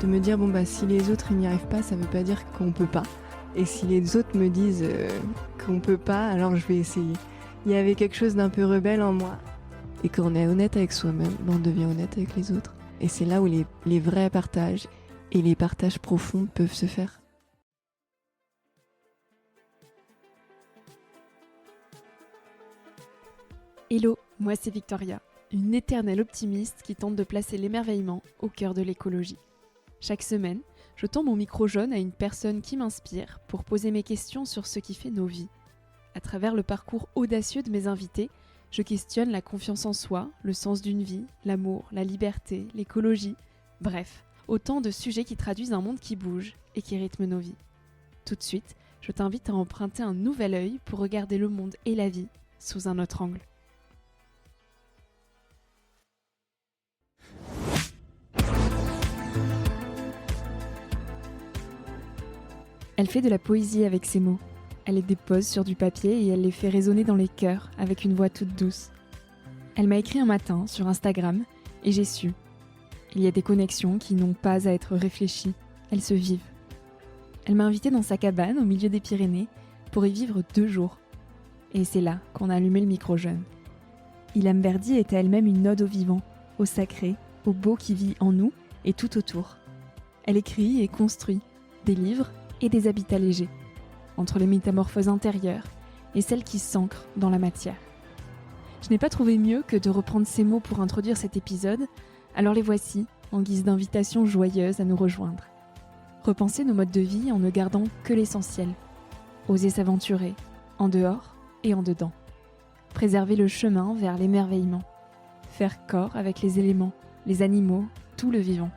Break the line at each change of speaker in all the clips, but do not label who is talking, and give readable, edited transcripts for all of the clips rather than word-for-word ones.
De me dire, si les autres ils n'y arrivent pas, ça veut pas dire qu'on peut pas. Et si les autres me disent qu'on peut pas, alors je vais essayer. Il y avait quelque chose d'un peu rebelle en moi. Et quand on est honnête avec soi-même, on devient honnête avec les autres. Et c'est là où les vrais partages et les partages profonds peuvent se faire.
Hello, moi c'est Victoria, une éternelle optimiste qui tente de placer l'émerveillement au cœur de l'écologie. Chaque semaine, je tends mon micro jaune à une personne qui m'inspire pour poser mes questions sur ce qui fait nos vies. À travers le parcours audacieux de mes invités, je questionne la confiance en soi, le sens d'une vie, l'amour, la liberté, l'écologie, bref, autant de sujets qui traduisent un monde qui bouge et qui rythme nos vies. Tout de suite, je t'invite à emprunter un nouvel œil pour regarder le monde et la vie sous un autre angle. Elle fait de la poésie avec ses mots. Elle les dépose sur du papier et elle les fait résonner dans les cœurs avec une voix toute douce. Elle m'a écrit un matin sur Instagram et j'ai su. Il y a des connexions qui n'ont pas à être réfléchies, elles se vivent. Elle m'a invitée dans sa cabane au milieu des Pyrénées pour y vivre 2 jours. Et c'est là qu'on a allumé le micro jeune. Ilham Berdi était elle-même une ode au vivant, au sacré, au beau qui vit en nous et tout autour. Elle écrit et construit des livres et des habitats légers, entre les métamorphoses intérieures et celles qui s'ancrent dans la matière. Je n'ai pas trouvé mieux que de reprendre ces mots pour introduire cet épisode, alors les voici, en guise d'invitation joyeuse à nous rejoindre. Repenser nos modes de vie en ne gardant que l'essentiel. Oser s'aventurer, en dehors et en dedans. Préserver le chemin vers l'émerveillement. Faire corps avec les éléments, les animaux, tout le vivant.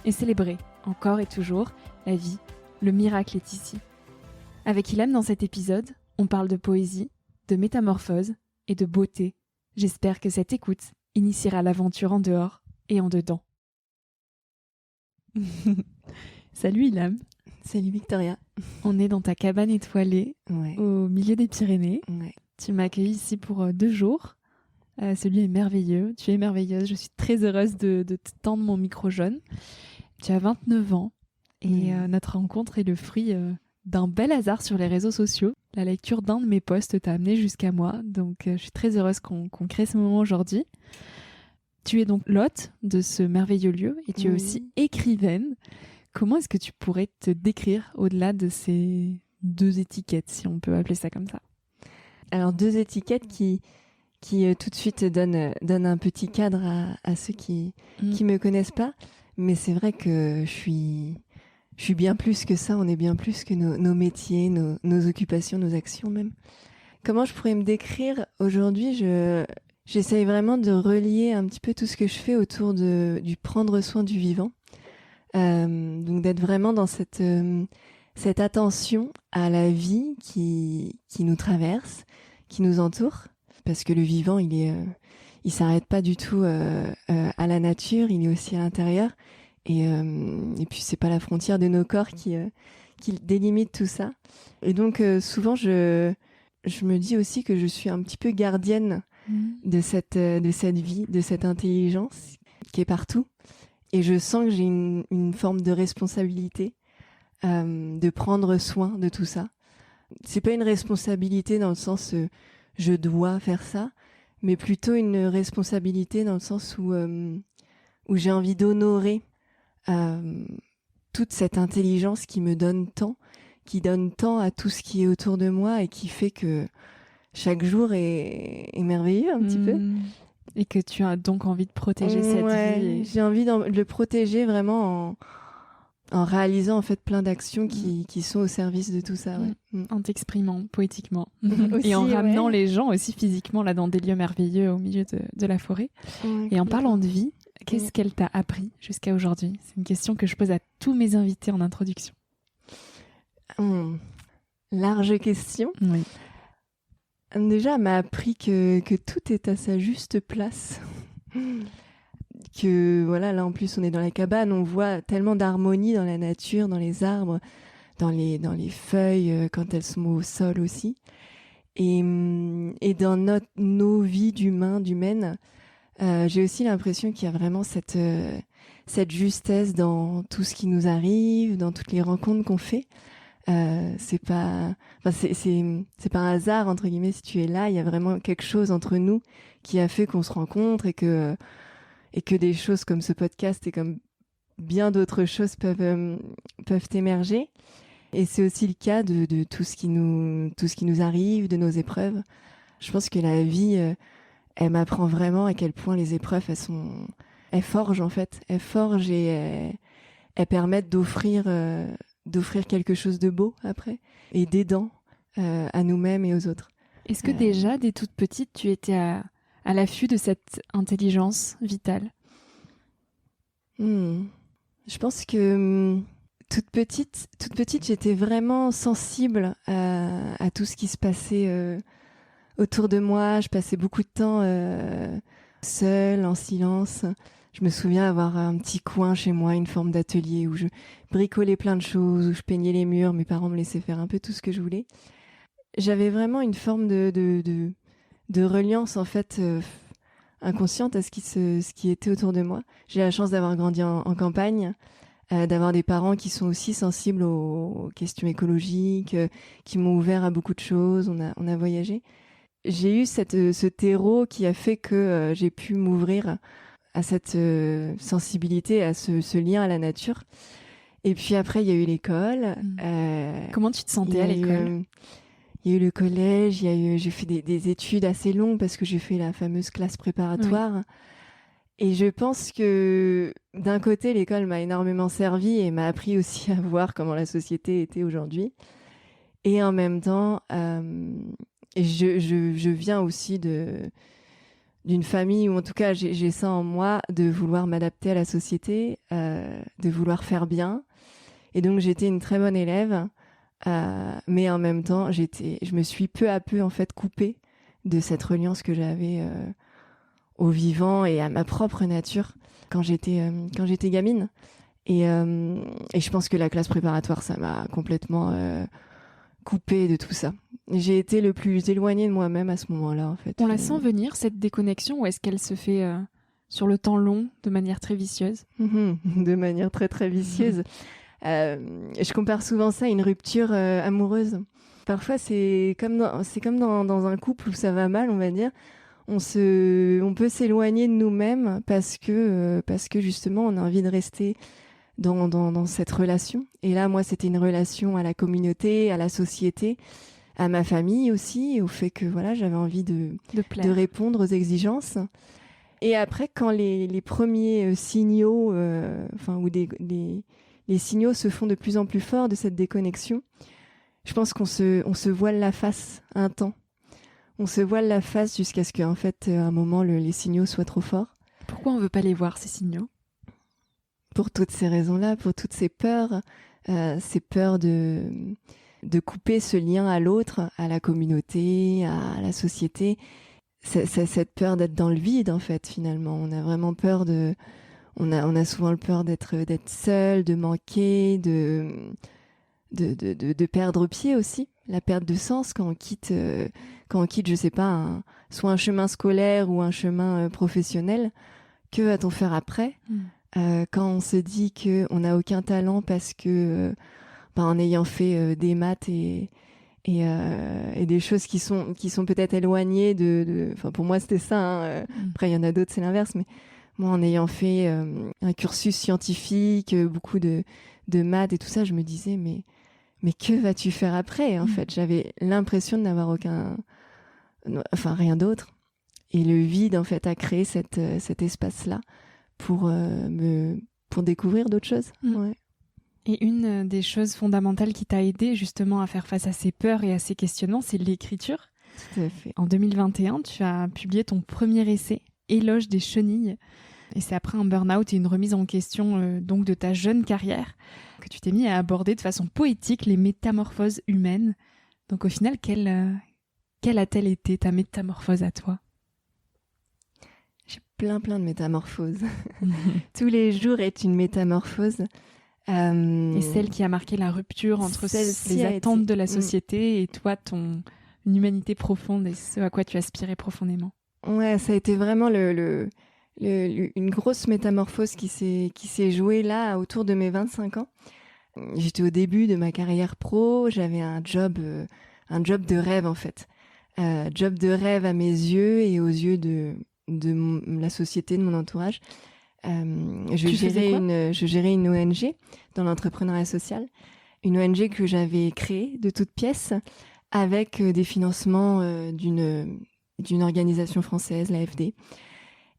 Et célébrer, encore et toujours, la vie. Le miracle est ici. Avec Ilham dans cet épisode, on parle de poésie, de métamorphose et de beauté. J'espère que cette écoute initiera l'aventure en dehors et en dedans. Salut Ilham.
Salut Victoria.
On est dans ta cabane étoilée, au milieu des Pyrénées.
Ouais.
Tu m'as accueillie ici pour 2 jours. Ce lieu est merveilleux, tu es merveilleuse. Je suis très heureuse de te tendre mon micro jaune. Tu as 29 ans. Et notre rencontre est le fruit d'un bel hasard sur les réseaux sociaux. La lecture d'un de mes posts t'a amené jusqu'à moi, donc je suis très heureuse qu'on crée ce moment aujourd'hui. Tu es donc l'hôte de ce merveilleux lieu et tu es aussi écrivaine. Comment est-ce que tu pourrais te décrire au-delà de ces 2 étiquettes, si on peut appeler ça comme ça?
Alors 2 étiquettes qui tout de suite donnent un petit cadre à ceux qui me connaissent pas, mais c'est vrai que je suis bien plus que ça, on est bien plus que nos métiers, nos occupations, nos actions même. Comment je pourrais me décrire aujourd'hui? J'essaye vraiment de relier un petit peu tout ce que je fais autour du prendre soin du vivant. Donc d'être vraiment dans cette attention à la vie qui nous traverse, qui nous entoure. Parce que le vivant, il s'arrête pas du tout à la nature, il est aussi à l'intérieur. Et puis c'est pas la frontière de nos corps qui délimite tout ça. Et donc souvent je me dis aussi que je suis un petit peu gardienne de cette vie, de cette intelligence qui est partout. Et je sens que j'ai une forme de responsabilité de prendre soin de tout ça. C'est pas une responsabilité dans le sens je dois faire ça, mais plutôt une responsabilité dans le sens où j'ai envie d'honorer toute cette intelligence qui me donne tant, qui donne tant à tout ce qui est autour de moi et qui fait que chaque jour est merveilleux un petit peu.
Et que tu as donc envie de protéger cette vie.
J'ai envie de le protéger vraiment en réalisant en fait plein d'actions qui sont au service de tout ça.
En t'exprimant poétiquement.
Aussi,
et en ramenant les gens aussi physiquement là dans des lieux merveilleux au milieu de la forêt. Et en parlant de vie, qu'est-ce qu'elle t'a appris jusqu'à aujourd'hui? C'est une question que je pose à tous mes invités en introduction.
Large question.
Oui.
Déjà, elle m'a appris que tout est à sa juste place. Que voilà, là en plus on est dans la cabane, on voit tellement d'harmonie dans la nature, dans les arbres, dans les feuilles quand elles sont au sol aussi. Et dans nos vies d'humaines, j'ai aussi l'impression qu'il y a vraiment cette cette justesse dans tout ce qui nous arrive, dans toutes les rencontres qu'on fait. C'est pas un hasard entre guillemets si tu es là. Il y a vraiment quelque chose entre nous qui a fait qu'on se rencontre et que des choses comme ce podcast et comme bien d'autres choses peuvent émerger. Et c'est aussi le cas de tout ce qui nous arrive, de nos épreuves. Je pense que la vie, elle m'apprend vraiment à quel point les épreuves, elles forgent en fait. Elles forgent et elles permettent d'offrir quelque chose de beau après et d'aidant à nous-mêmes et aux autres.
Est-ce que déjà, dès toute petite, tu étais à l'affût de cette intelligence vitale ?
Je pense que toute petite, j'étais vraiment sensible à tout ce qui se passait autour de moi. Je passais beaucoup de temps seule, en silence. Je me souviens avoir un petit coin chez moi, une forme d'atelier où je bricolais plein de choses, où je peignais les murs. Mes parents me laissaient faire un peu tout ce que je voulais. J'avais vraiment une forme de reliance en fait inconsciente à ce qui était autour de moi. J'ai la chance d'avoir grandi en campagne, d'avoir des parents qui sont aussi sensibles aux questions écologiques, qui m'ont ouvert à beaucoup de choses. On a voyagé. J'ai eu ce terreau qui a fait que j'ai pu m'ouvrir à cette sensibilité, à ce lien à la nature. Et puis après, il y a eu l'école.
Comment tu te sentais à l'école ?
Il y a eu le collège, j'ai fait des études assez longues parce que j'ai fait la fameuse classe préparatoire. Oui. Et je pense que d'un côté, l'école m'a énormément servi et m'a appris aussi à voir comment la société était aujourd'hui. Et en même temps, je viens aussi d'une famille où en tout cas j'ai ça en moi de vouloir m'adapter à la société, de vouloir faire bien. Et donc j'étais une très bonne élève. Mais en même temps, je me suis peu à peu en fait coupée de cette reliance que j'avais au vivant et à ma propre nature quand j'étais gamine. Et je pense que la classe préparatoire, ça m'a complètement coupée de tout ça. J'ai été le plus éloignée de moi-même à ce moment-là, en fait.
On la sent venir, cette déconnexion, ou est-ce qu'elle se fait sur le temps long, de manière très vicieuse ?
De manière très, très vicieuse. Je compare souvent ça à une rupture amoureuse. Parfois, c'est comme dans un couple où ça va mal, on va dire. On peut s'éloigner de nous-mêmes parce que justement, on a envie de rester dans cette relation. Et là, moi, c'était une relation à la communauté, à la société, à ma famille aussi, au fait que voilà, j'avais envie de répondre aux exigences. Et après, quand les premiers signaux, où les signaux se font de plus en plus forts de cette déconnexion, je pense qu'on se voile la face un temps. On se voile la face jusqu'à ce qu'en fait, à un moment, les signaux soient trop forts.
Pourquoi on ne veut pas les voir, ces signaux ?
Pour toutes ces raisons-là, pour toutes ces peurs de couper ce lien à l'autre, à la communauté, à la société. C'est cette peur d'être dans le vide, en fait, finalement. On a vraiment peur on a souvent le peur d'être seul, de manquer, de perdre pied aussi, la perte de sens quand on quitte, je sais pas, soit un chemin scolaire ou un chemin professionnel. Que va-t-on faire après ? Quand on se dit qu'on n'a aucun talent parce que, en ayant fait des maths et des choses qui sont peut-être éloignées pour moi c'était ça, après il y en a d'autres, c'est l'inverse, mais moi en ayant fait un cursus scientifique, beaucoup de maths et tout ça, je me disais mais que vas-tu faire après en fait ? J'avais l'impression de n'avoir rien d'autre, et le vide en fait a créé cet espace-là pour découvrir d'autres choses. Ouais.
Et une des choses fondamentales qui t'a aidé justement à faire face à ces peurs et à ces questionnements, c'est l'écriture.
Tout à fait.
En 2021, tu as publié ton premier essai, Éloge des chenilles. Et c'est après un burn-out et une remise en question donc de ta jeune carrière que tu t'es mis à aborder de façon poétique les métamorphoses humaines. Donc au final, quelle a-t-elle été ta métamorphose à toi ?
J'ai plein de métamorphoses. Tous les jours est une métamorphose.
Et celle qui a marqué la rupture entre les attentes de la société et toi, ton humanité profonde et ce à quoi tu aspirais profondément.
Ouais, ça a été vraiment une grosse métamorphose qui s'est jouée là autour de mes 25 ans. J'étais au début de ma carrière pro, j'avais un job de rêve en fait. Job de rêve à mes yeux et aux yeux de la société, de mon entourage. Je gérais une ONG dans l'entrepreneuriat social. Une ONG que j'avais créée de toutes pièces avec des financements d'une organisation française, l'AFD.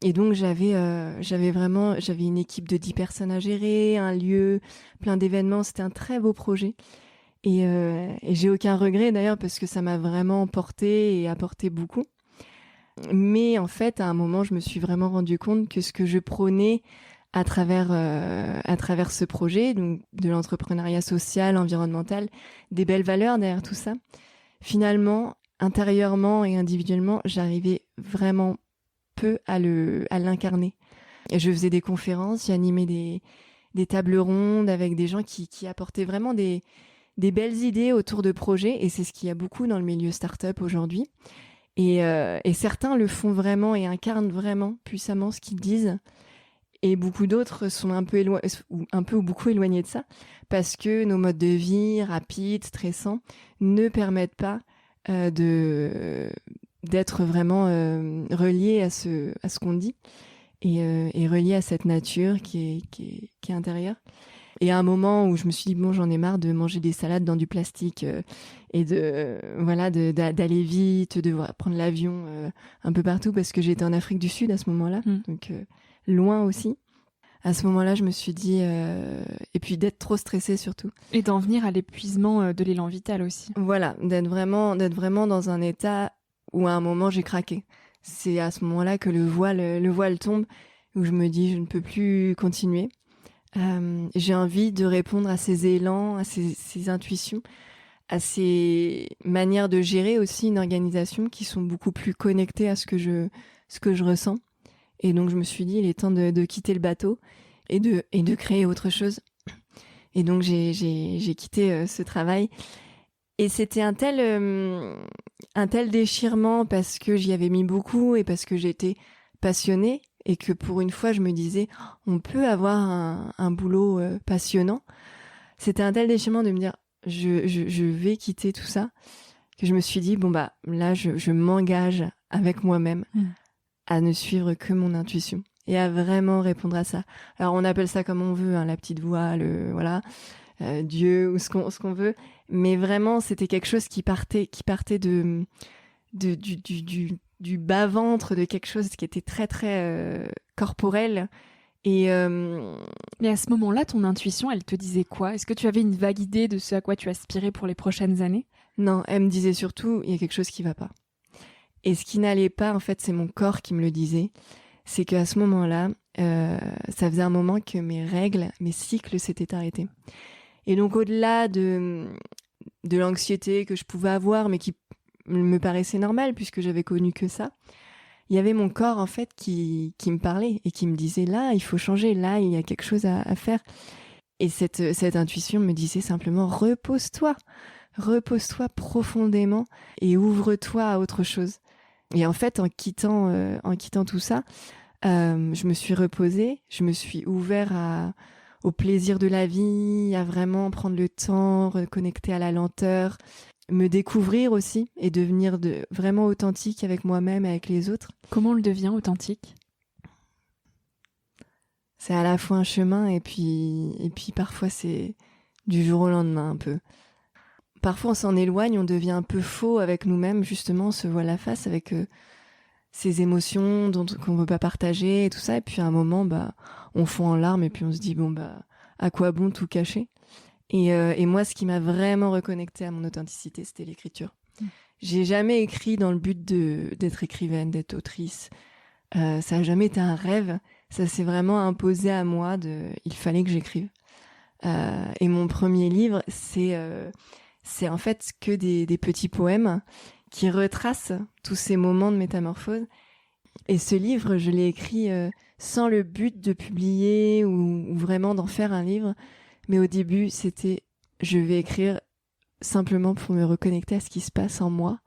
Et donc j'avais une équipe de 10 personnes à gérer, un lieu, plein d'événements. C'était un très beau projet. Et j'ai aucun regret d'ailleurs parce que ça m'a vraiment porté et apporté beaucoup. Mais en fait, à un moment, je me suis vraiment rendu compte que ce que je prônais à travers ce projet, donc de l'entrepreneuriat social, environnemental, des belles valeurs derrière tout ça, finalement, intérieurement et individuellement, j'arrivais vraiment peu à l'incarner. Et je faisais des conférences, j'animais des tables rondes avec des gens qui apportaient vraiment des belles idées autour de projets, et c'est ce qu'il y a beaucoup dans le milieu start-up aujourd'hui. Et certains le font vraiment et incarnent vraiment puissamment ce qu'ils disent. Et beaucoup d'autres sont un peu ou beaucoup éloignés de ça, parce que nos modes de vie rapides, stressants, ne permettent pas d'être vraiment reliés à ce qu'on dit et reliés à cette nature qui est intérieure. Et à un moment où je me suis dit, bon, j'en ai marre de manger des salades dans du plastique et d'aller vite, de prendre l'avion un peu partout, parce que j'étais en Afrique du Sud à ce moment-là, donc loin aussi. À ce moment-là, je me suis dit... et puis d'être trop stressée surtout.
Et d'en venir à l'épuisement de l'élan vital aussi.
Voilà, d'être vraiment dans un état où à un moment j'ai craqué. C'est à ce moment-là que le voile tombe, où je me dis, je ne peux plus continuer. J'ai envie de répondre à ces élans, à ces intuitions, à ces manières de gérer aussi une organisation qui sont beaucoup plus connectées à ce que je ressens. Et donc je me suis dit, il est temps de quitter le bateau et de créer autre chose. Et donc j'ai quitté ce travail. Et c'était un tel déchirement, parce que j'y avais mis beaucoup et parce que j'étais passionnée, et que pour une fois je me disais, on peut avoir un boulot passionnant. C'était un tel déchirement de me dire, je vais quitter tout ça, que je me suis dit, bon bah là je m'engage avec moi-même à ne suivre que mon intuition et à vraiment répondre à ça. Alors on appelle ça comme on veut, hein, la petite voix, Dieu ou ce qu'on veut, mais vraiment c'était quelque chose qui partait du bas-ventre, de quelque chose qui était très très corporel. Et
à ce moment-là, ton intuition, elle te disait quoi ? Est-ce que tu avais une vague idée de ce à quoi tu aspirais pour les prochaines années ?
Non, elle me disait surtout, il y a quelque chose qui va pas. Et ce qui n'allait pas, en fait, c'est mon corps qui me le disait. C'est qu'à ce moment-là, ça faisait un moment que mes règles, mes cycles s'étaient arrêtés. Et donc, au-delà de l'anxiété que je pouvais avoir, mais qui me paraissait normale puisque j'avais connu que ça, il y avait mon corps, en fait, qui me parlait et qui me disait, là, il faut changer, là, il y a quelque chose à faire. Et cette intuition me disait simplement, repose-toi profondément et ouvre-toi à autre chose. Et en fait, en quittant tout ça, je me suis reposée, je me suis ouvert au plaisir de la vie, à vraiment prendre le temps, reconnecter à la lenteur, me découvrir aussi et devenir vraiment authentique avec moi-même et avec les autres.
Comment on le devient authentique ?
C'est à la fois un chemin et puis parfois c'est du jour au lendemain un peu. Parfois on s'en éloigne, on devient un peu faux avec nous-mêmes, justement, on se voit la face avec ces émotions qu'on veut pas partager et tout ça. Et puis à un moment, on fond en larmes et puis on se dit, à quoi bon tout cacher ? Et moi, ce qui m'a vraiment reconnectée à mon authenticité, c'était l'écriture. J'ai jamais écrit dans le but d'être écrivaine, d'être autrice. Ça a jamais été un rêve. Ça s'est vraiment imposé à moi. Il fallait que j'écrive. Et mon premier livre, c'est en fait que des petits poèmes qui retracent tous ces moments de métamorphose. Et ce livre, je l'ai écrit sans le but de publier ou vraiment d'en faire un livre. Mais au début, c'était je vais écrire simplement pour me reconnecter à ce qui se passe en moi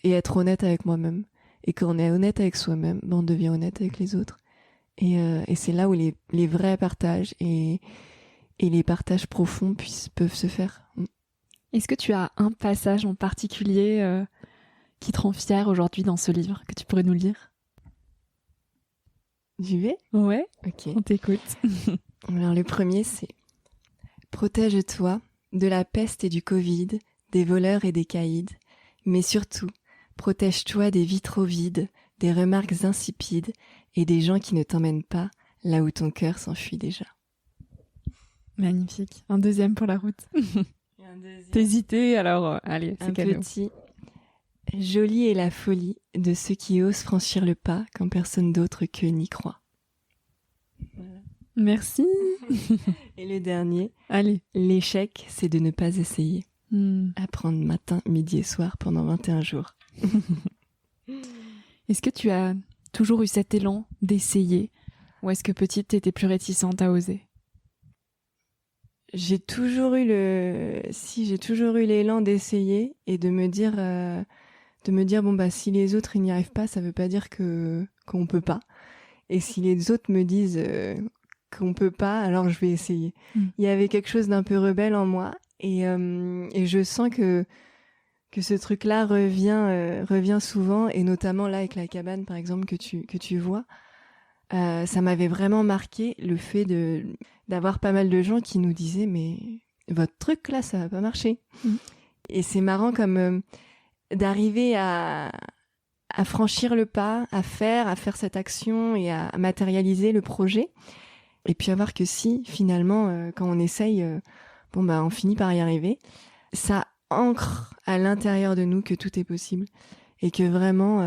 et être honnête avec moi-même. Et quand on est honnête avec soi-même, on devient honnête avec les autres. Et c'est là où les vrais partages et les partages profonds peuvent se faire.
Est-ce que tu as un passage en particulier qui te rend fière aujourd'hui dans ce livre, que tu pourrais nous lire ?
J'y vais ?
Ouais,
ok.
On t'écoute.
Alors le premier, c'est « Protège-toi de la peste et du Covid, des voleurs et des caïds, mais surtout, protège-toi des vitraux vides, des remarques insipides et des gens qui ne t'emmènent pas là où ton cœur s'enfuit déjà. »
Magnifique. Un deuxième pour la route. T'hésitais, alors allez, c'est cadeau.
Un petit « Jolie est la folie de ceux qui osent franchir le pas quand personne d'autre qu'eux n'y croit. » Voilà.
Merci.
Et le dernier,
allez.
L'échec, c'est de ne pas essayer. Apprendre matin, midi et soir pendant 21 jours.
Est-ce que tu as toujours eu cet élan d'essayer, ou est-ce que petite, t'étais plus réticente à oser ?
J'ai toujours eu l'élan d'essayer et de me dire bon bah si les autres ils n'y arrivent pas, ça veut pas dire qu'on peut pas. Et si les autres me disent qu'on peut pas, alors je vais essayer. Il y avait quelque chose d'un peu rebelle en moi et je sens que ce truc-là revient souvent, et notamment là avec la cabane par exemple que tu vois. Ça m'avait vraiment marqué le fait d'avoir pas mal de gens qui nous disaient mais votre truc là ça va pas marcher. Et c'est marrant comme d'arriver à franchir le pas, à faire cette action et à matérialiser le projet, et puis à voir que si finalement quand on essaye on finit par y arriver. Ça ancre à l'intérieur de nous que tout est possible et que vraiment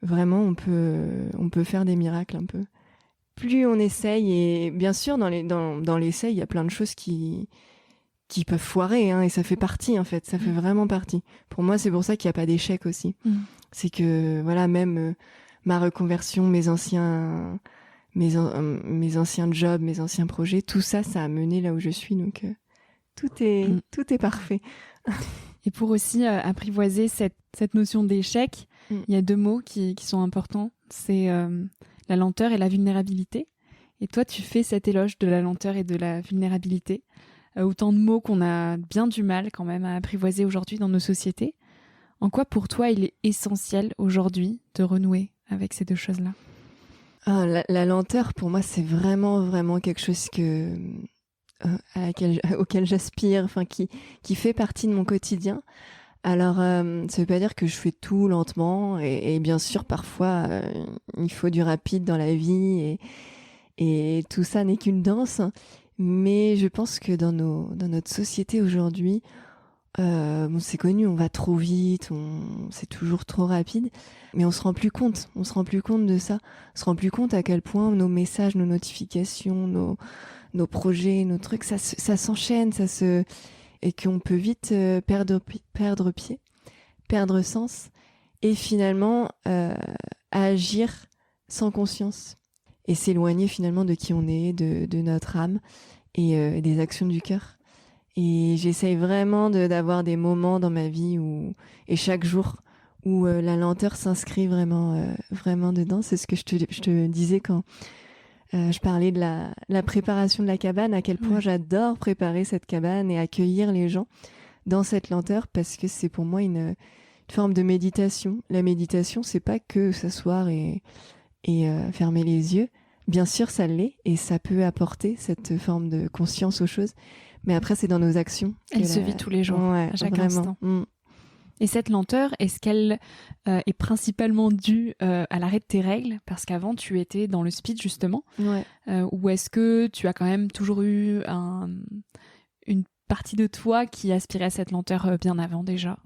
on peut faire des miracles un peu. Plus on essaye, et bien sûr dans l'essai il y a plein de choses qui peuvent foirer, et ça fait partie en fait, ça fait vraiment partie. Pour moi c'est pour ça qu'il n'y a pas d'échec aussi. C'est que voilà, même ma reconversion, mes anciens jobs, mes anciens projets, tout ça a mené là où je suis, donc tout est parfait.
Et pour aussi apprivoiser cette notion d'échec, il y a 2 mots qui sont importants, c'est la lenteur et la vulnérabilité. Et toi, tu fais cet éloge de la lenteur et de la vulnérabilité. Autant de mots qu'on a bien du mal quand même à apprivoiser aujourd'hui dans nos sociétés. En quoi pour toi il est essentiel aujourd'hui de renouer avec ces 2 choses-là ?
La lenteur pour moi c'est vraiment vraiment quelque chose auquel j'aspire, qui fait partie de mon quotidien. Alors ça veut pas dire que je fais tout lentement, et bien sûr parfois il faut du rapide dans la vie, et tout ça n'est qu'une danse, mais je pense que dans notre société aujourd'hui, c'est connu, on va trop vite, c'est toujours trop rapide, mais on se rend plus compte de ça, on se rend plus compte à quel point nos messages, nos notifications, nos projets, nos trucs, ça s'enchaîne, et qu'on peut vite perdre pied, perdre sens, et finalement agir sans conscience, et s'éloigner finalement de qui on est, de notre âme, et des actions du cœur. Et j'essaye vraiment d'avoir des moments dans ma vie et chaque jour où la lenteur s'inscrit vraiment dedans. C'est ce que je te disais quand je parlais de la préparation de la cabane, à quel point j'adore préparer cette cabane et accueillir les gens dans cette lenteur, parce que c'est pour moi une forme de méditation. La méditation, c'est pas que s'asseoir et fermer les yeux. Bien sûr, ça l'est, et ça peut apporter cette forme de conscience aux choses. Mais après, c'est dans nos actions.
Elle se vit tous les jours, à chaque instant. Et cette lenteur, est-ce qu'elle est principalement due à l'arrêt de tes règles ? Parce qu'avant, tu étais dans le speed, justement. Ou est-ce que tu as quand même toujours eu une partie de toi qui aspirait à cette lenteur bien avant déjà ?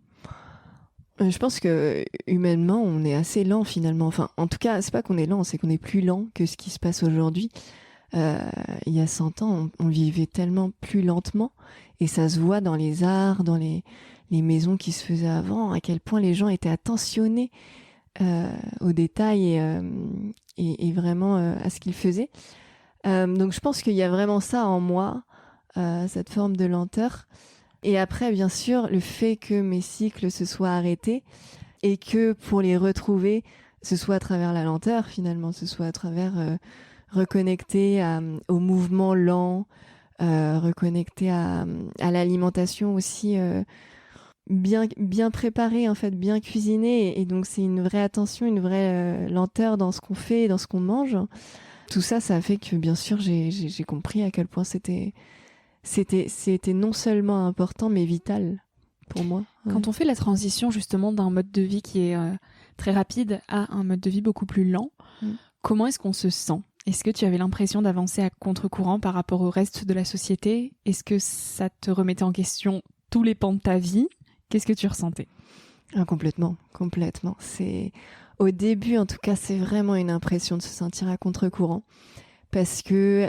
Je pense que humainement, on est assez lent finalement. Enfin, en tout cas, c'est pas qu'on est lent, c'est qu'on est plus lent que ce qui se passe aujourd'hui. Il y a 100 ans, on vivait tellement plus lentement, et ça se voit dans les arts, dans les maisons qui se faisaient avant, à quel point les gens étaient attentionnés aux détails et vraiment à ce qu'ils faisaient. Donc je pense qu'il y a vraiment ça en moi, cette forme de lenteur. Et après, bien sûr, le fait que mes cycles se soient arrêtés, et que pour les retrouver, ce soit à travers la lenteur finalement, ce soit à travers reconnecter au mouvement lent, reconnecter à l'alimentation aussi bien préparée en fait, bien cuisinée, et donc c'est une vraie attention, une vraie lenteur dans ce qu'on fait et dans ce qu'on mange. Tout ça, ça a fait que bien sûr j'ai compris à quel point c'était non seulement important mais vital pour moi. Ouais.
Quand on fait la transition justement d'un mode de vie qui est très rapide à un mode de vie beaucoup plus lent, comment est-ce qu'on se sent ? Est-ce que tu avais l'impression d'avancer à contre-courant par rapport au reste de la société ? Est-ce que ça te remettait en question tous les pans de ta vie ? Qu'est-ce que tu ressentais ?
Complètement. Au début, en tout cas, c'est vraiment une impression de se sentir à contre-courant. Parce que,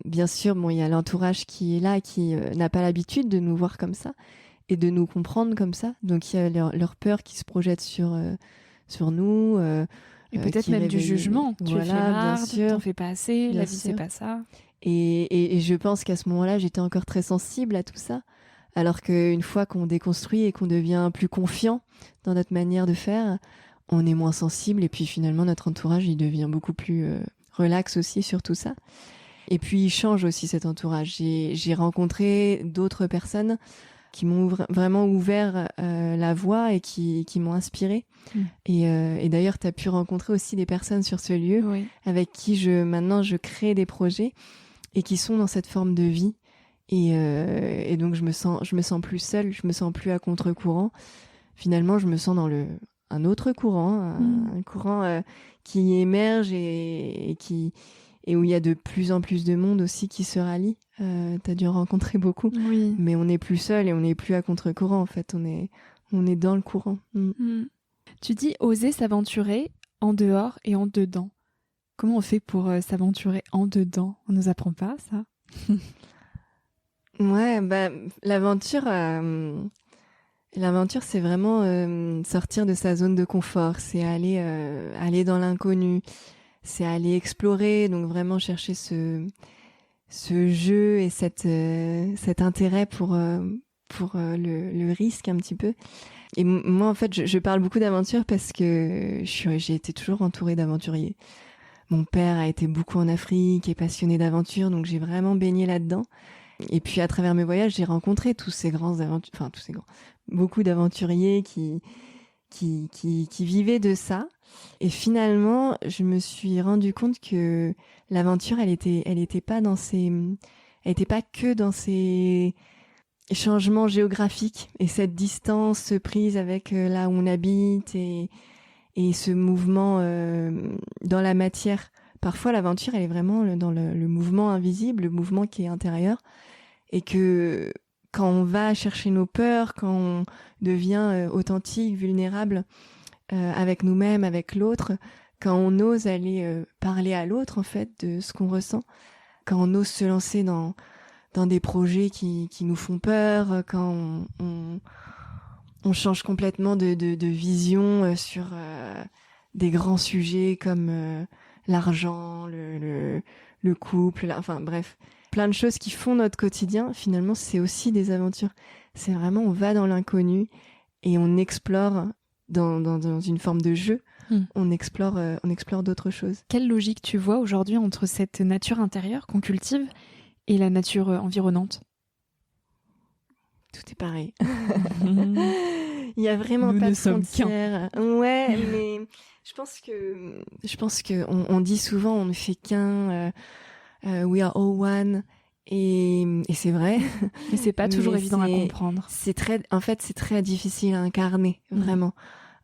bien sûr, il y a l'entourage qui est là, qui n'a pas l'habitude de nous voir comme ça et de nous comprendre comme ça. Donc, il y a leur peur qui se projette sur nous.
Et peut-être même du jugement. Tu es flemmarde, t'en fais pas assez, la vie c'est pas ça.
Et je pense qu'à ce moment-là, j'étais encore très sensible à tout ça. Alors qu'une fois qu'on déconstruit et qu'on devient plus confiant dans notre manière de faire, on est moins sensible. Et puis finalement, notre entourage, il devient beaucoup plus relax aussi sur tout ça. Et puis, il change aussi cet entourage. J'ai rencontré d'autres personnes qui m'ont vraiment ouvert la voie et qui m'ont inspirée. Et d'ailleurs, tu as pu rencontrer aussi des personnes sur ce lieu avec qui maintenant je crée des projets et qui sont dans cette forme de vie. Et donc, je me sens plus seule, je me sens plus à contre-courant. Finalement, je me sens dans un autre courant, un courant qui émerge et où il y a de plus en plus de monde aussi qui se rallie. T'as dû en rencontrer beaucoup, mais on n'est plus seul et on n'est plus à contre-courant en fait. On est dans le courant.
Tu dis oser s'aventurer en dehors et en dedans. Comment on fait pour s'aventurer en dedans ? On nous apprend pas ça ?
Ouais, l'aventure, c'est vraiment sortir de sa zone de confort. C'est aller dans l'inconnu. C'est aller explorer, donc vraiment chercher ce jeu et cet intérêt pour le risque un petit peu. Et moi, en fait, je parle beaucoup d'aventure parce que j'ai été toujours entourée d'aventuriers. Mon père a été beaucoup en Afrique, est passionné d'aventure, donc j'ai vraiment baigné là-dedans. Et puis, à travers mes voyages, j'ai rencontré beaucoup d'aventuriers qui vivaient de ça. Et finalement, je me suis rendu compte que l'aventure, elle était pas que dans ces changements géographiques et cette distance prise avec là où on habite et ce mouvement dans la matière. Parfois, l'aventure, elle est vraiment dans le mouvement invisible, le mouvement qui est intérieur, et que quand on va chercher nos peurs, quand on devient authentique, vulnérable avec nous-mêmes, avec l'autre, quand on ose aller parler à l'autre en fait de ce qu'on ressent, quand on ose se lancer dans des projets qui nous font peur, quand on change complètement de vision sur des grands sujets comme l'argent, le couple, enfin bref, plein de choses qui font notre quotidien. Finalement, c'est aussi des aventures. C'est vraiment, on va dans l'inconnu et on explore dans une forme de jeu. On explore d'autres choses.
Quelle logique tu vois aujourd'hui entre cette nature intérieure qu'on cultive et la nature environnante ?
Tout est pareil. Il y a vraiment pas de frontières. Ouais, mais je pense que on dit souvent on ne fait qu'un. We are all one. Et c'est vrai.
Mais c'est pas toujours évident à comprendre.
En fait, c'est très difficile à incarner, vraiment.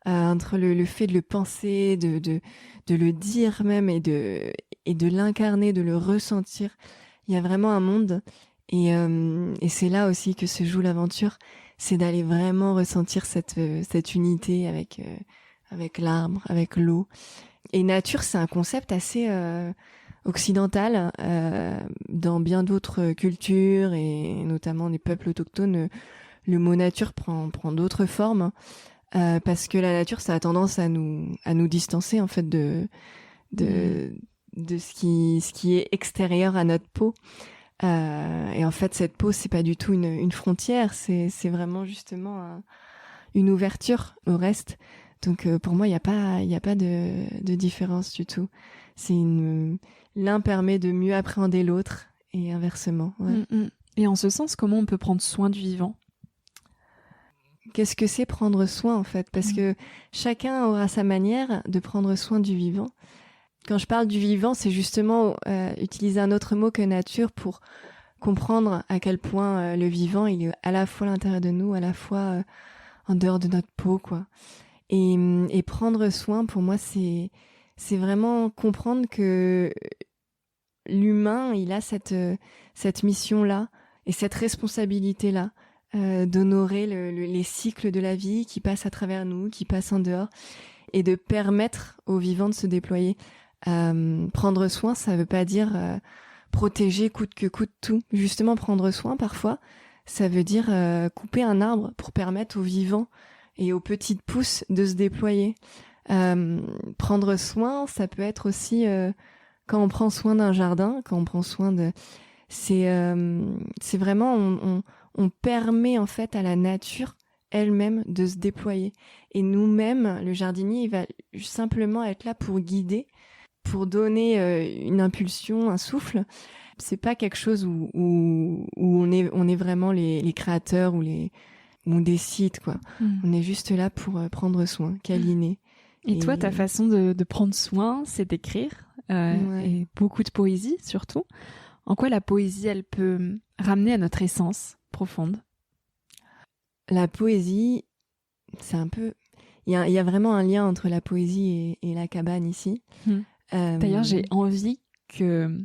Entre le fait de le penser, de le dire même et de l'incarner, de le ressentir. Il y a vraiment un monde. Et c'est là aussi que se joue l'aventure. C'est d'aller vraiment ressentir cette unité avec l'arbre, avec l'eau. Et nature, c'est un concept assez occidental. Dans bien d'autres cultures et notamment des peuples autochtones, le mot nature prend d'autres formes. Parce que la nature, ça a tendance à nous distancer en fait de ce qui est extérieur à notre peau. Et en fait, cette peau, c'est pas du tout une frontière, c'est vraiment justement une ouverture au reste. Donc pour moi, il y a pas de différence du tout. L'un permet de mieux appréhender l'autre et inversement. Ouais.
Et en ce sens, comment on peut prendre soin du vivant ?
Qu'est-ce que c'est prendre soin en fait ? Parce que chacun aura sa manière de prendre soin du vivant. Quand je parle du vivant, c'est justement utiliser un autre mot que nature pour comprendre à quel point le vivant, il est à la fois à l'intérieur de nous, à la fois en dehors de notre peau, quoi. Et prendre soin, pour moi, c'est vraiment comprendre que l'humain, il a cette mission-là et cette responsabilité-là d'honorer les cycles de la vie qui passent à travers nous, qui passent en dehors, et de permettre aux vivants de se déployer. Prendre soin, ça veut pas dire protéger coûte que coûte tout. Justement, prendre soin, parfois, ça veut dire couper un arbre pour permettre aux vivants et aux petites pousses de se déployer. Prendre soin, ça peut être aussi quand on prend soin d'un jardin, quand on prend soin de... C'est vraiment... On permet en fait à la nature elle-même de se déployer. Et nous-mêmes, le jardinier, il va simplement être là pour guider, pour donner une impulsion, un souffle. C'est pas quelque chose où on est vraiment les créateurs où on décide, quoi. On est juste là pour prendre soin, câliner.
Et toi, ta façon de prendre soin, c'est d'écrire, et beaucoup de poésie surtout. En quoi la poésie, elle peut ramener à notre essence profonde ?
La poésie, c'est un peu... Il y a vraiment un lien entre la poésie et la cabane ici.
D'ailleurs, j'ai envie que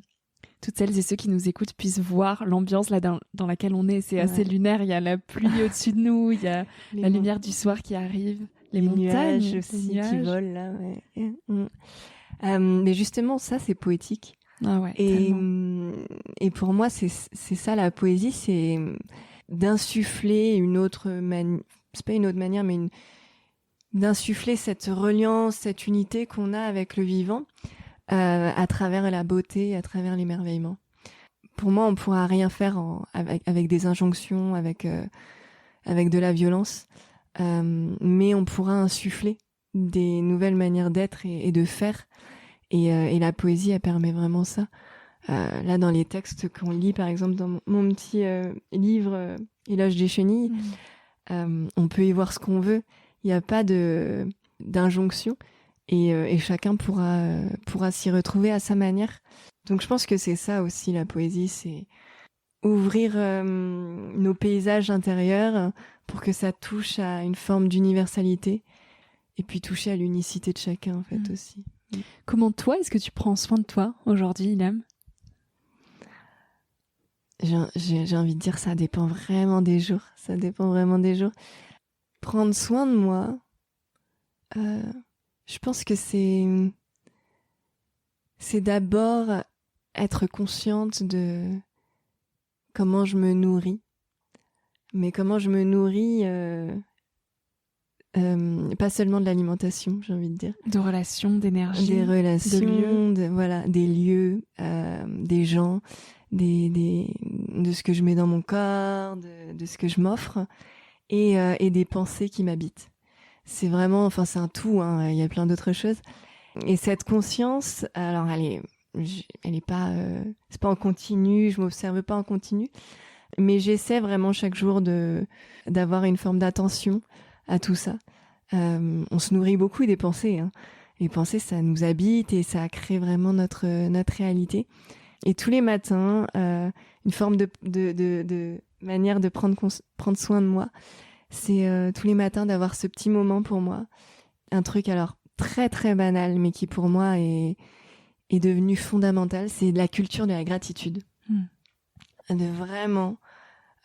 toutes celles et ceux qui nous écoutent puissent voir l'ambiance là dans laquelle on est. C'est assez lunaire, il y a la pluie au-dessus de nous, il y a la lumière du soir qui arrive, les montagnes
nuages aussi qui volent là. Mais justement, ça, c'est poétique.
Ah ouais,
et pour moi, c'est ça la poésie, c'est d'insuffler une autre manière, c'est pas une autre manière, mais d'insuffler cette reliance, cette unité qu'on a avec le vivant à travers la beauté, à travers l'émerveillement. Pour moi, on pourra rien faire avec des injonctions, avec de la violence, mais on pourra insuffler des nouvelles manières d'être et de faire. Et la poésie, elle permet vraiment ça. Là, dans les textes qu'on lit, par exemple, dans mon petit livre Éloge des chenilles, on peut y voir ce qu'on veut. Il n'y a pas d'injonction et chacun pourra s'y retrouver à sa manière. Donc, je pense que c'est ça aussi, la poésie, c'est ouvrir nos paysages intérieurs pour que ça touche à une forme d'universalité et puis toucher à l'unicité de chacun, en fait, aussi.
Comment toi, est-ce que tu prends soin de toi aujourd'hui, Ilham ?
J'ai envie de dire, ça dépend vraiment des jours. Ça dépend vraiment des jours. Prendre soin de moi, je pense que c'est d'abord être consciente de comment je me nourris. Mais comment je me nourris... pas seulement de l'alimentation, j'ai envie de dire.
De relations, d'énergie.
Des relations, des lieux, des gens, de ce que je mets dans mon corps, de ce que je m'offre, et des pensées qui m'habitent. C'est vraiment, c'est un tout, hein, il y a plein d'autres choses. Et cette conscience, alors elle est pas, c'est pas en continu, je m'observe pas en continu, mais j'essaie vraiment chaque jour d'avoir une forme d'attention à tout ça. On se nourrit beaucoup des pensées, hein. Les pensées, ça nous habite et ça crée vraiment notre réalité. Et tous les matins, une forme de manière de prendre soin de moi, c'est tous les matins d'avoir ce petit moment pour moi. Un truc alors très très banal, mais qui pour moi est devenu fondamental, c'est la culture de la gratitude. De vraiment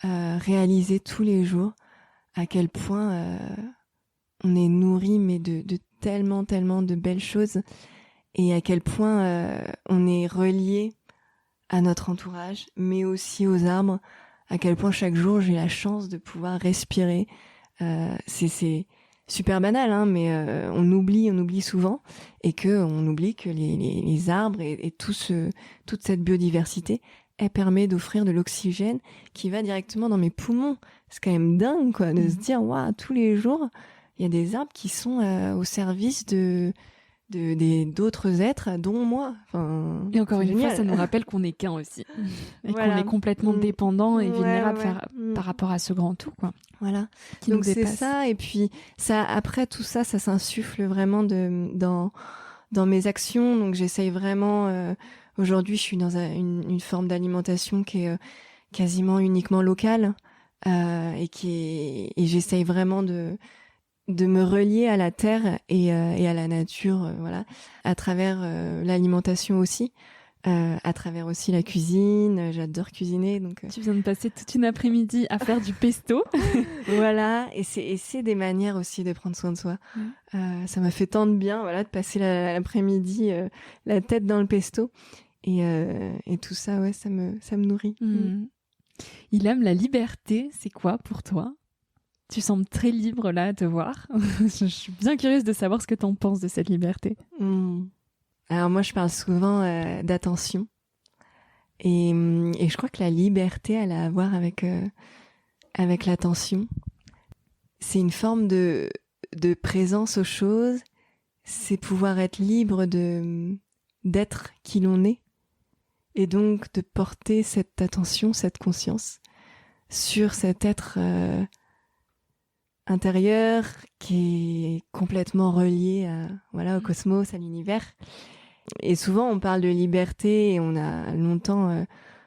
réaliser tous les jours à quel point on est nourri, mais de tellement de belles choses, et à quel point on est relié à notre entourage, mais aussi aux arbres, à quel point chaque jour j'ai la chance de pouvoir respirer. C'est super banal, hein, mais on oublie souvent, et on oublie que les arbres et toute cette biodiversité, elle permet d'offrir de l'oxygène qui va directement dans mes poumons. C'est quand même dingue, quoi, de se dire, waouh, tous les jours, il y a des arbres qui sont au service d'autres êtres, dont moi. Enfin,
et encore une
génial.
fois, ça nous rappelle qu'on n'est qu'un aussi. Et
Voilà.
qu'on est complètement dépendant et vulnérable
ouais.
par rapport à ce grand tout, quoi.
Voilà.
Qui
Donc
nous
c'est
dépasse.
ça. Et puis, après tout ça, ça s'insuffle vraiment dans mes actions. Donc j'essaye vraiment... aujourd'hui, je suis dans une forme d'alimentation qui est quasiment uniquement locale. Et j'essaye vraiment de me relier à la terre et à la nature, voilà, à travers l'alimentation aussi, à travers aussi la cuisine. J'adore cuisiner, donc
Tu viens de passer toute une après-midi à faire du pesto.
voilà, et c'est des manières aussi de prendre soin de soi. Ça m'a fait tant de bien, voilà, de passer l'après-midi la tête dans le pesto, et tout ça, ouais, ça me nourrit.
Ilham, la liberté, c'est quoi pour toi ? Tu sembles très libre là à te voir. Je suis bien curieuse de savoir ce que tu en penses de cette liberté.
Alors moi, je parle souvent d'attention. Et je crois que la liberté, elle a à voir avec l'attention. C'est une forme de présence aux choses. C'est pouvoir être libre d'être qui l'on est. Et donc de porter cette attention, cette conscience sur cet être intérieur qui est complètement relié au cosmos, à l'univers. Et souvent on parle de liberté et on a longtemps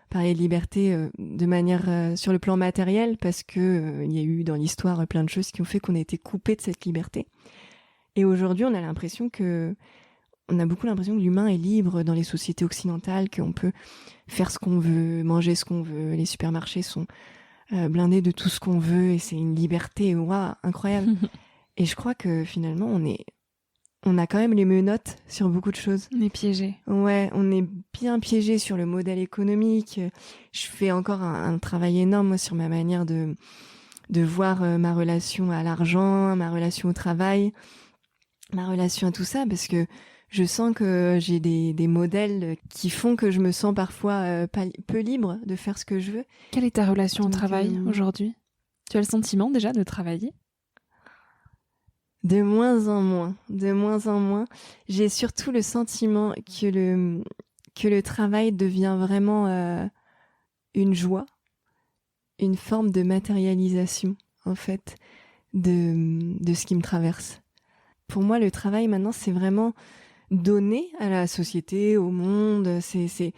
parlé de liberté de manière sur le plan matériel parce que il y a eu dans l'histoire plein de choses qui ont fait qu'on a été coupé de cette liberté. Et aujourd'hui on a beaucoup l'impression que l'humain est libre dans les sociétés occidentales, qu'on peut faire ce qu'on veut, manger ce qu'on veut, les supermarchés sont blindés de tout ce qu'on veut et c'est une liberté incroyable. Et je crois que finalement on a quand même les menottes sur beaucoup de choses.
On est piégé.
Ouais, on est bien piégé sur le modèle économique. Je fais encore un travail énorme moi sur ma manière de voir ma relation à l'argent, ma relation au travail, ma relation à tout ça, parce que je sens que j'ai des modèles qui font que je me sens parfois peu libre de faire ce que je veux.
Quelle est ta relation au travail aujourd'hui ? Tu as le sentiment déjà de travailler ?
De moins en moins. J'ai surtout le sentiment que le travail devient vraiment une joie, une forme de matérialisation, en fait, de ce qui me traverse. Pour moi, le travail, maintenant, c'est vraiment donner à la société, au monde, c'est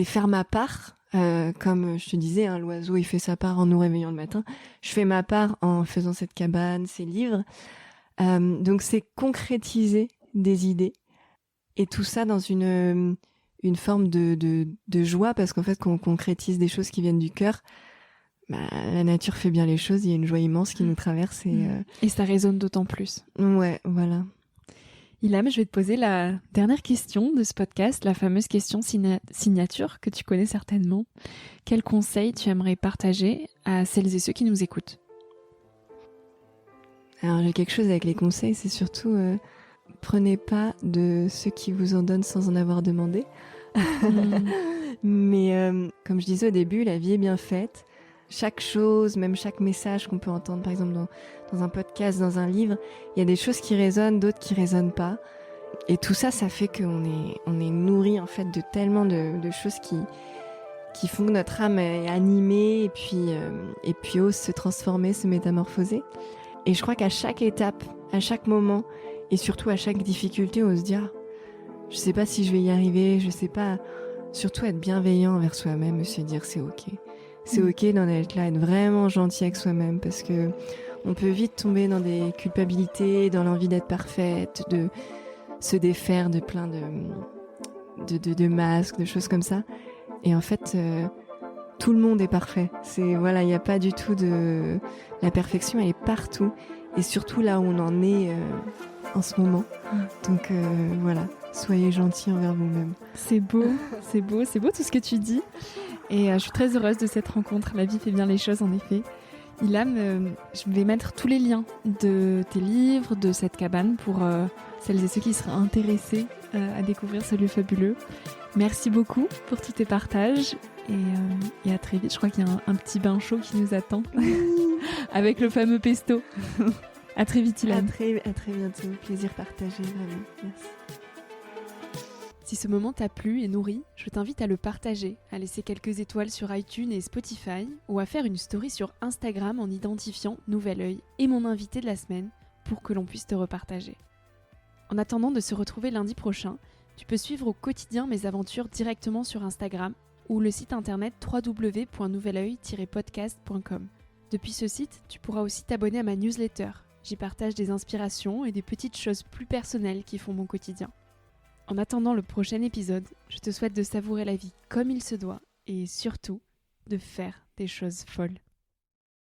faire ma part. Comme je te disais, l'oiseau, il fait sa part en nous réveillant le matin. Je fais ma part en faisant cette cabane, ces livres. Donc, c'est concrétiser des idées. Et tout ça dans une forme de joie, parce qu'en fait, quand on concrétise des choses qui viennent du cœur, la nature fait bien les choses, il y a une joie immense qui nous traverse.
Et ça résonne d'autant plus.
Ouais, voilà.
Ilham, je vais te poser la dernière question de ce podcast, la fameuse question signature que tu connais certainement. Quel conseil tu aimerais partager à celles et ceux qui nous écoutent ? Alors
j'ai quelque chose avec les conseils, c'est surtout prenez pas de ceux qui vous en donnent sans en avoir demandé. Mais comme je disais au début, la vie est bien faite. Chaque chose, même chaque message qu'on peut entendre, par exemple dans un podcast, dans un livre, il y a des choses qui résonnent, d'autres qui résonnent pas. Et tout ça, ça fait qu'on est nourri en fait de tellement de choses qui font que notre âme est animée et puis ose se transformer, se métamorphoser. Et je crois qu'à chaque étape, à chaque moment, et surtout à chaque difficulté, on se dit je sais pas si je vais y arriver, je sais pas. Surtout être bienveillant envers soi-même et se dire c'est ok. C'est ok d'en être là, être vraiment gentil avec soi-même, parce que on peut vite tomber dans des culpabilités, dans l'envie d'être parfaite, de se défaire de plein de masques, de choses comme ça. Et en fait, tout le monde est parfait. Il n'y a pas du tout de... La perfection, elle est partout. Et surtout là où on en est en ce moment. Donc voilà, soyez gentils envers vous-même.
C'est beau tout ce que tu dis. Et je suis très heureuse de cette rencontre. La vie fait bien les choses, en effet. Ilham, je vais mettre tous les liens de tes livres, de cette cabane pour celles et ceux qui seraient intéressés à découvrir ce lieu fabuleux. Merci beaucoup pour tous tes partages et à très vite. Je crois qu'il y a un petit bain chaud qui nous attend avec le fameux pesto. À très vite, Ilan.
À très bientôt. Plaisir partagé, vraiment. Merci.
Si ce moment t'a plu et nourri, je t'invite à le partager, à laisser quelques étoiles sur iTunes et Spotify, ou à faire une story sur Instagram en identifiant Nouvel Oeil et mon invité de la semaine pour que l'on puisse te repartager. En attendant de se retrouver lundi prochain, tu peux suivre au quotidien mes aventures directement sur Instagram ou le site internet www.nouveloeil-podcast.com. Depuis ce site, tu pourras aussi t'abonner à ma newsletter. J'y partage des inspirations et des petites choses plus personnelles qui font mon quotidien. En attendant le prochain épisode, je te souhaite de savourer la vie comme il se doit et surtout de faire des choses folles.